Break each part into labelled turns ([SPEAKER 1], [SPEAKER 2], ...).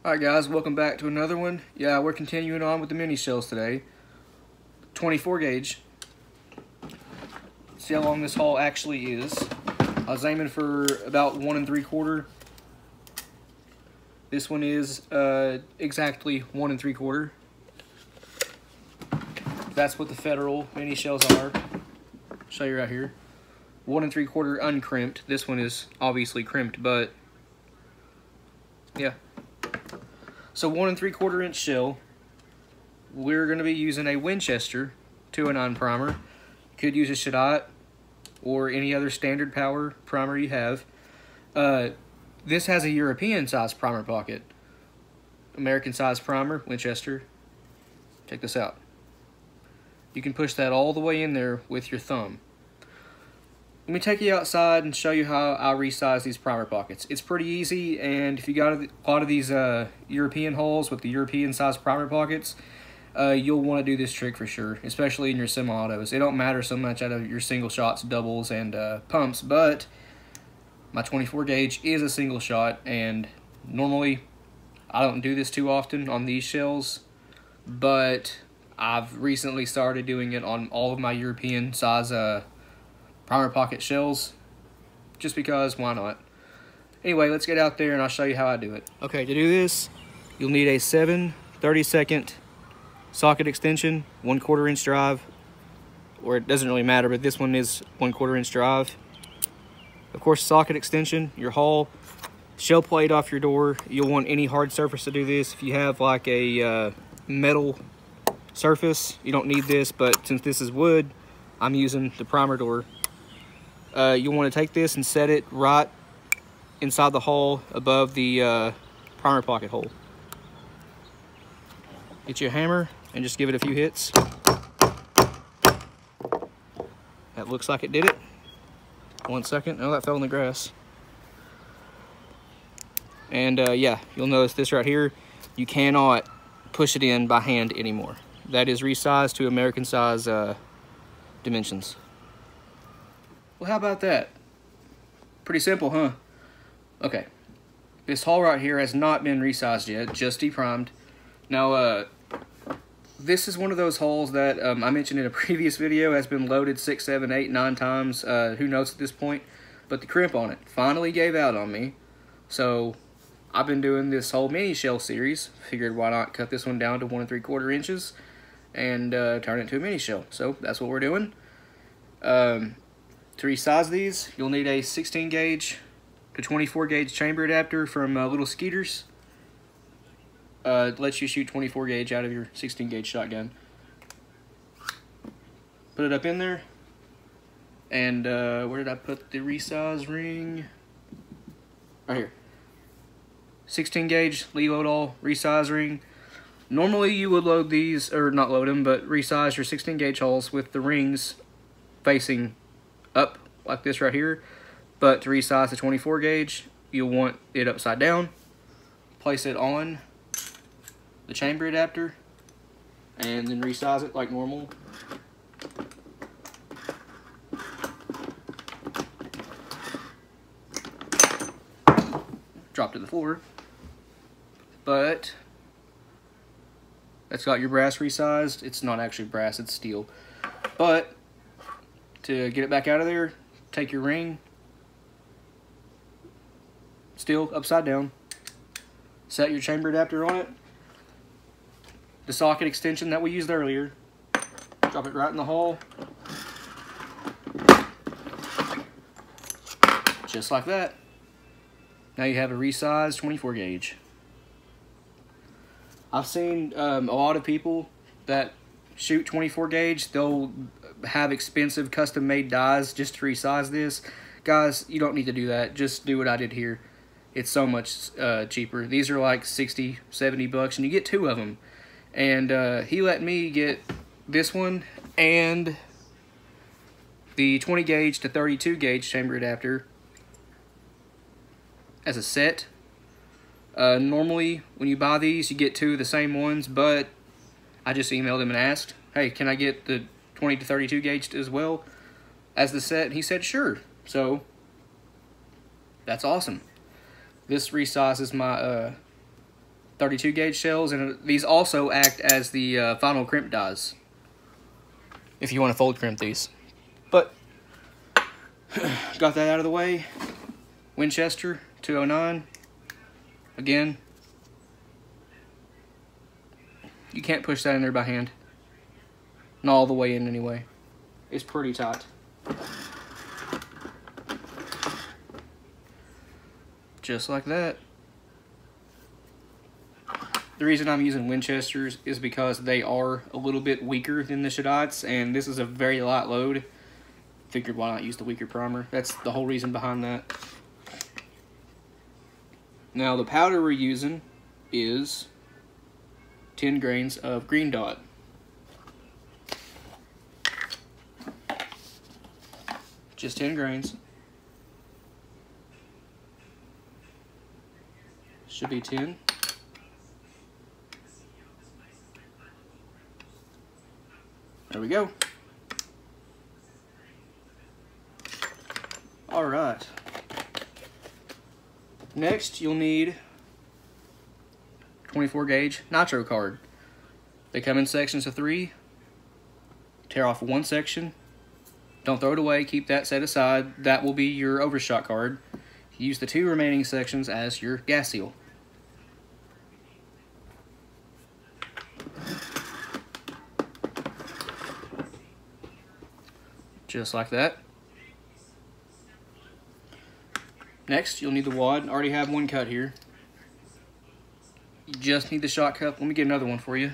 [SPEAKER 1] Alright guys, welcome back to another one. Yeah, we're continuing on with the mini shells today. 24 gauge. See how long this haul actually is. I was aiming for about 1 3/4. This one is exactly 1 3/4. That's what the federal mini shells are. I'll show you right here. 1 3/4 uncrimped. This one is obviously crimped, but yeah. So 1 3/4 inch shell. We're going to be using a Winchester 209 primer. You could use a Shadot or any other standard power primer you have. This has a European size primer pocket. American size primer, Winchester. Check this out. You can push that all the way in there with your thumb. Let me take you outside and show you how I resize these primer pockets. It's pretty easy, and if you got a lot of these European holes with the European size primer pockets, you'll want to do this trick for sure, especially in your semi-autos. It don't matter so much out of your single shots, doubles, and pumps, but my 24 gauge is a single shot, and normally I don't do this too often on these shells, but I've recently started doing it on all of my European size primer pocket shells, just because, why not? Anyway, let's get out there and I'll show you how I do it. Okay, to do this, you'll need a 7/32 socket extension, 1/4 inch drive, or it doesn't really matter, but this one is 1/4 inch drive. Of course, socket extension, your hull, shell plate off your door. You'll want any hard surface to do this. If you have like a metal surface, you don't need this, but since this is wood, I'm using the primer door. You'll want to take this and set it right inside the hull above the primer pocket hole. Get you a hammer and just give it a few hits. That looks like it did it. 1 second. Oh, that fell in the grass. And yeah, you'll notice this right here. You cannot push it in by hand anymore. That is resized to American size dimensions. Well, how about that? Pretty simple, huh? Okay. This hull right here has not been resized yet, just deprimed. Now, this is one of those hulls that I mentioned in a previous video has been loaded 6, 7, 8, 9 times. Who knows at this point? But the crimp on it finally gave out on me. So I've been doing this whole mini shell series. Figured why not cut this one down to 1 3/4 inches and turn it into a mini shell. So that's what we're doing. To resize these, you'll need a 16 gauge to 24 gauge chamber adapter from Little Skeeters. It lets you shoot 24 gauge out of your 16 gauge shotgun. Put it up in there. And where did I put the resize ring? Right here. 16 gauge Lee Lodahl resize ring. Normally you would load these, or not load them, but resize your 16 gauge holes with the rings facing up like this right here. But to resize the 24 gauge, you'll want it upside down. Place it on the chamber adapter and then resize it like normal. Drop to the floor. But that's got your brass resized. It's not actually brass, it's steel. But to get it back out of there, take your ring, still upside down, set your chamber adapter on it, the socket extension that we used earlier, drop it right in the hole, just like that. Now you have a resized 24 gauge. I've seen a lot of people that shoot 24 gauge, they'll have expensive custom made dies just to resize this. Guys, you don't need to do that. Just do what I did here. It's so much cheaper. These are like 60, 70 bucks and you get 2 of them. And he let me get this one and the 20 gauge to 32 gauge chamber adapter as a set. Normally when you buy these you get 2 of the same ones, but I just emailed him and asked, hey, can I get the 20 to 32 gauge as well as the set? And he said sure. So that's awesome. This resizes my 32 gauge shells, and these also act as the final crimp dies if you want to fold crimp these. But got that out of the way. Winchester 209. Again, you can't push that in there by hand. Not all the way in anyway. It's pretty tight. Just like that. The reason I'm using Winchesters is because they are a little bit weaker than the Shadites, and this is a very light load. Figured why not use the weaker primer. That's the whole reason behind that. Now the powder we're using is 10 grains of green dot. Just 10 grains. Should be 10. There we go. All right. Next, you'll need 24 gauge nitro card. They come in sections of 3. Tear off one section. Don't throw it away. Keep that set aside. That will be your overshot card. Use the 2 remaining sections as your gas seal. Just like that. Next, you'll need the wad. I already have one cut here. You just need the shot cup. Let me get another one for you.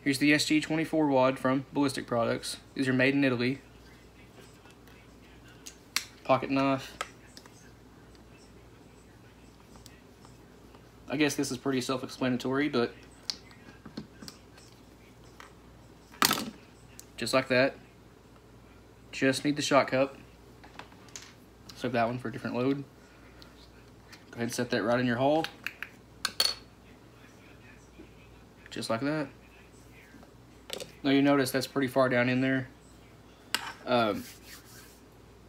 [SPEAKER 1] Here's the SG24 wad from Ballistic Products. These are made in Italy. Pocket knife. I guess this is pretty self-explanatory, but just like that. Just need the shot cup. Save that one for a different load. Go ahead and set that right in your hole. Just like that. Now you notice that's pretty far down in there.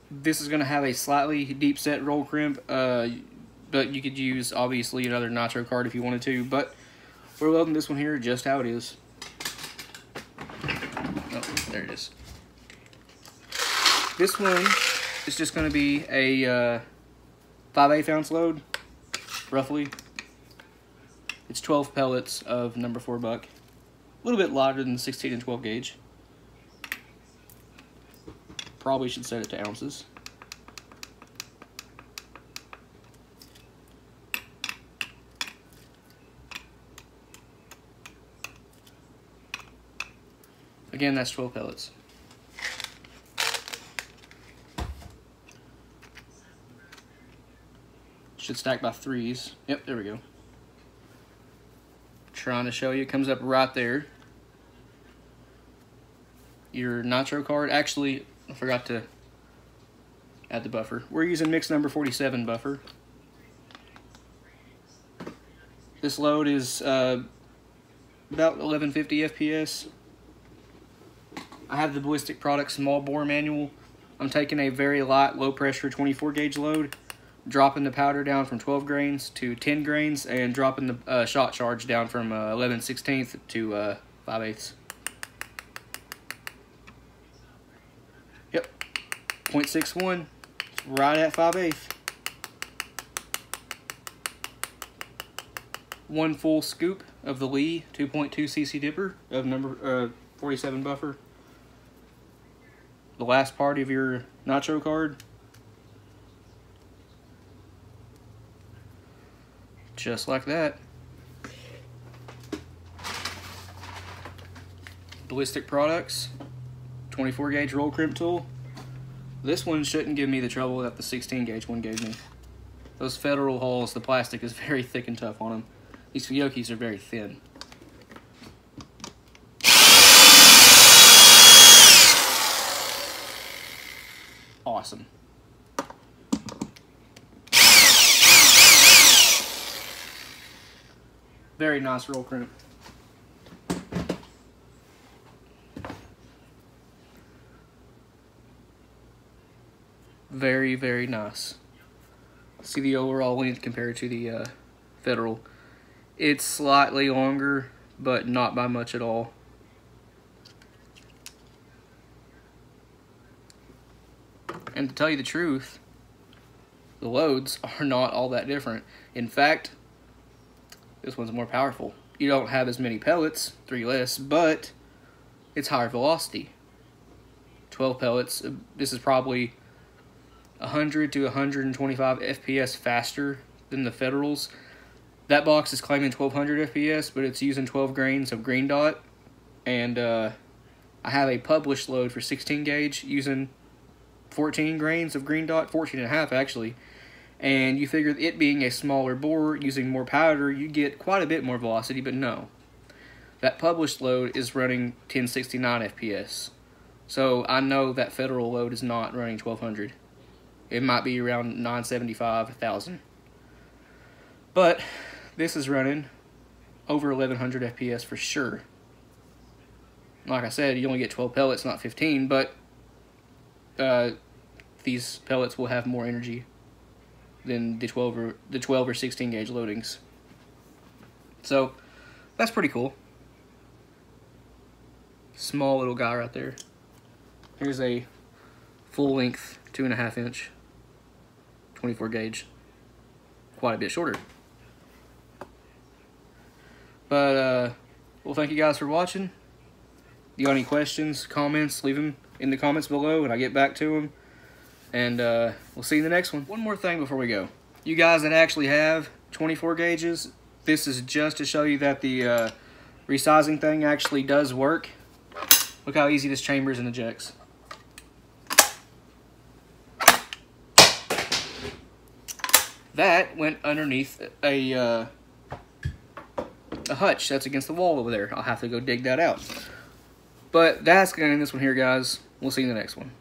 [SPEAKER 1] This is going to have a slightly deep set roll crimp, but you could use obviously another nitro card if you wanted to, but we're welding this one here just how it is. Oh, there it is. This one is just going to be a 5/8 ounce load, roughly. It's 12 pellets of number 4 buck. A little bit lighter than the 16 and 12 gauge. Probably should set it to ounces. Again, that's 12 pellets. Should stack by 3s. Yep, there we go. Trying to show you, it comes up right there. Your nitro card. Actually, I forgot to add the buffer. We're using mix number 47 buffer. This load is about 1150 FPS. I have the Ballistic Products small bore manual. I'm taking a very light, low pressure 24 gauge load, dropping the powder down from 12 grains to 10 grains, and dropping the shot charge down from 11/16 to 5/8. Yep, 0.61. It's right at 5/8. One full scoop of the Lee 2.2 cc dipper of number 47 buffer. The last part of your nitro card. Just like that. Ballistic Products 24 gauge roll crimp tool. This one shouldn't give me the trouble that the 16 gauge one gave me. Those Federal holes, the plastic is very thick and tough on them. These Fuyokis are very thin. Awesome. Very nice roll crimp. Very, very nice. See the overall length compared to the Federal. It's slightly longer, but not by much at all. And to tell you the truth, the loads are not all that different. In fact, this one's more powerful. You don't have as many pellets, 3 less, but it's higher velocity. 12 pellets. This is probably 100 to 125 FPS faster than the Federals. That box is claiming 1200 FPS, but it's using 12 grains of green dot. And I have a published load for 16 gauge using 14 grains of green dot, 14 and a half actually. And you figure it being a smaller bore, using more powder, you get quite a bit more velocity, but no. That published load is running 1069 FPS. So I know that Federal load is not running 1200. It might be around 975, 1000. But this is running over 1100 FPS for sure. Like I said, you only get 12 pellets, not 15, but these pellets will have more energy than the 12 or 16 gauge loadings. So that's pretty cool. Small little guy right there. Here's a full length 2.5 inch 24 gauge. Quite a bit shorter. But well, thank you guys for watching. If you got any questions, comments, leave them in the comments below and I'll get back to them. And we'll see you in the next one. One more thing before we go. You guys that actually have 24 gauges, this is just to show you that the resizing thing actually does work. Look how easy this chambers and ejects. That went underneath a hutch that's against the wall over there. I'll have to go dig that out. But that's going to end this one here, guys. We'll see you in the next one.